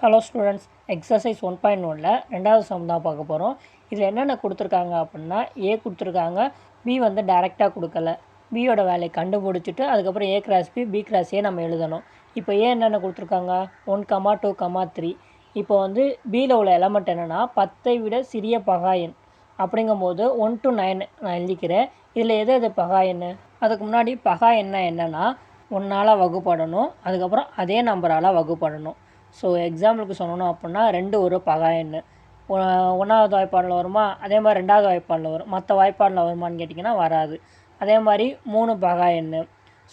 Hello students, exercise 1.1ல் ரெண்டாவது some தான் பார்க்க போகிறோம். இதில் என்னென்ன கொடுத்துருக்காங்க அப்படின்னா, ஏ கொடுத்துருக்காங்க, பி வந்து டைரெக்டாக கொடுக்கல. பியோட வேலையை கண்டுபிடிச்சிட்டு அதுக்கப்புறம் A cross B cross A நம்ம எழுதணும். இப்போ ஏ என்னென்ன கொடுத்துருக்காங்க, 1, 2, 3. இப்போ வந்து பியில் உள்ள எலமெண்ட் என்னென்னா 10ஐ விட சிறிய பகா எண். அப்படிங்கும்போது 1 to 9 நான் எழுதிக்கிறேன். இதில் எது பகா எண்? அதுக்கு முன்னாடி பகா எண்ணை என்னென்னா 1ஆல் வகுப்படணும், அதுக்கப்புறம் அதே நம்பரால் வகுப்படணும். ஸோ எக்ஸாம்பிளுக்கு சொல்லணும் அப்படின்னா 2 ஒரு பகா எண். 1வது வாய்ப்பாடில் வருமா, அதே மாதிரி 2வது வாய்ப்பாடில் வரும். மற்ற வாய்ப்பாடில் வருமானு கேட்டிங்கன்னா வராது. அதே மாதிரி 3 பகா எண்.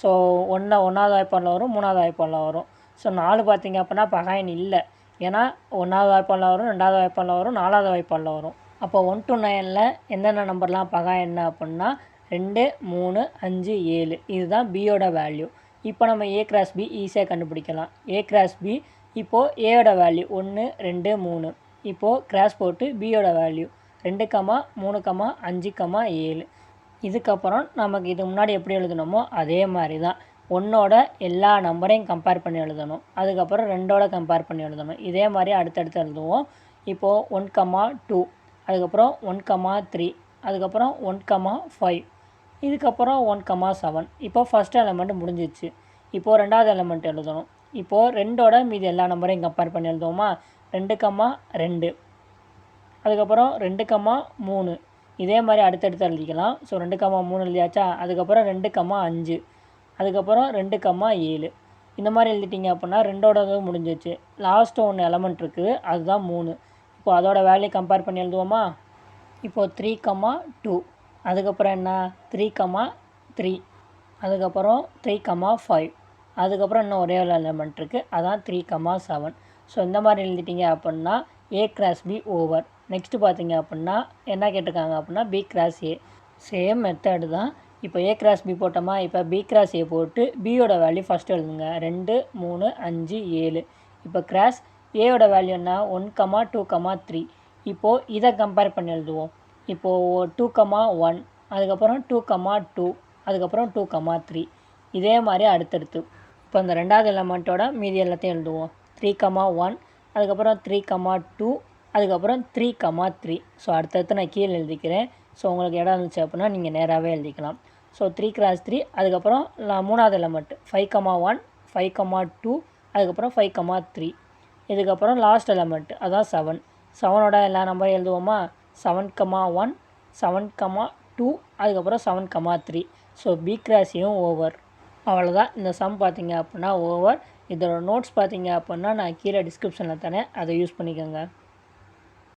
ஸோ 1வது வாய்ப்பாடில் வரும், 3வது வாய்ப்பாடில் வரும். ஸோ 4 பார்த்திங்க அப்படின்னா பகா எண் இல்லை. ஏன்னா 1வது வாய்ப்பாடில் வரும், 2வது வாய்ப்பாடில் வரும், 4வது வாய்ப்பாடில் வரும். அப்போ 1 to 9ல் என்னென்ன நம்பர்லாம் பகா எண் அப்படின்னா 2, 3, 5, 7. இதுதான் பியோட வேல்யூ. இப்போ நம்ம ஏ கிராஸ் பி ஈஸியாக கண்டுபிடிக்கலாம். ஏ கிராஸ் பி இப்போது ஏயோட வேல்யூ 1, 2, 3. இப்போது கிராஸ் போட்டு பியோட வேல்யூ 2, 3, 5, 7. இதுக்கப்புறம் நமக்கு இது முன்னாடி எப்படி எழுதணுமோ அதே மாதிரி தான் 1ஓட எல்லா நம்பரையும் கம்பேர் பண்ணி எழுதணும். அதுக்கப்புறம் 2ஓட கம்பேர் பண்ணி எழுதணும். இதே மாதிரி அடுத்தடுத்து எழுதுவோம். இப்போது 1, 2, அதுக்கப்புறம் 1, 3, அதுக்கப்புறம் 1, 5, இதுக்கப்புறம் 1, 7. இப்போது ஃபஸ்ட் எலமெண்ட் முடிஞ்சிச்சு. இப்போது ரெண்டாவது எலமெண்ட் எழுதணும். இப்போது 2ஓட மீதி எல்லா நம்பரையும் கம்பேர் பண்ணி எழுதுவோமா, 2, 2, அதுக்கப்புறம் 2, 3. இதே மாதிரி அடுத்தடுத்து எழுதிக்கலாம். ஸோ 2, 3 எழுதியாச்சா, அதுக்கப்புறம் 2, 5, அதுக்கப்புறம் 2, 7. இந்த மாதிரி எழுதிட்டிங்க அப்படின்னா 2ஓடது முடிஞ்சிச்சு. லாஸ்ட்டு ஒன்று எலமெண்ட் இருக்குது, அதுதான் 3. இப்போது அதோட வேல்யூ கம்பேர் பண்ணி எழுதுவோமா. இப்போது 3, 2, அதுக்கப்புறம் என்ன 3, 3, அதுக்கப்புறம் 3, 5, அதுக்கப்புறம் இன்னும் ஒரே ஒரு எலமெண்ட் இருக்குது, அதான் 3, 7. ஸோ இந்த மாதிரி எழுதிட்டிங்க அப்படின்னா A cross B over. Next பார்த்திங்க அப்படின்னா என்ன கேட்டிருக்காங்க அப்படின்னா B cross A. Same method தான். இப்போ ஏ கிராஸ் பி போட்டோமா, இப்போ பி கிராஸ் ஏ போட்டு பியோட வேல்யூ ஃபஸ்ட்டு எழுதுங்க. 2, 3, 5, 7. இப்போ கிராஸ் ஏயோட வேல்யூ என்ன 1, 2, 3. இப்போது இதை கம்பேர் பண்ணி எழுதுவோம். இப்போது 2, 1, அதுக்கப்புறம் 2, 2, அதுக்கப்புறம் 2, 3. இதே மாதிரி அடுத்தடுத்து. இப்போ இந்த ரெண்டாவது எலமெண்ட்டோட மீதி எல்லாத்தையும் எழுதுவோம். 3, 1, அதுக்கப்புறம் 3, 2, அதுக்கப்புறம் 3, 3. ஸோ அடுத்தடுத்து நான் கீழே எழுதிக்கிறேன். ஸோ உங்களுக்கு இடம் இருந்துச்சு அப்படின்னா நீங்கள் நேராகவே எழுதிக்கலாம். ஸோ 3 கிராஸ் 3, அதுக்கப்புறம் மூணாவது எலமெண்ட் 5, 1, 5, 2, அதுக்கப்புறம் 5, 3. இதுக்கப்புறம் லாஸ்ட் எலமெண்ட் அதான் 7. 7ஓட எல்லா நம்பரையும் எழுதுவோமா, 7, 1, 7, 2, அதுக்கப்புறம் 7, 3. ஸோ பி கிராஸையும் ஓவர். அவ்வளோதான். இந்த சம் பார்த்திங்க அப்படின்னா ஓவர். இதோட நோட்ஸ் பார்த்திங்க அப்படின்னா நான் கீழே டிஸ்கிரிப்ஷனில் தரேன், அதை யூஸ் பண்ணிக்கோங்க.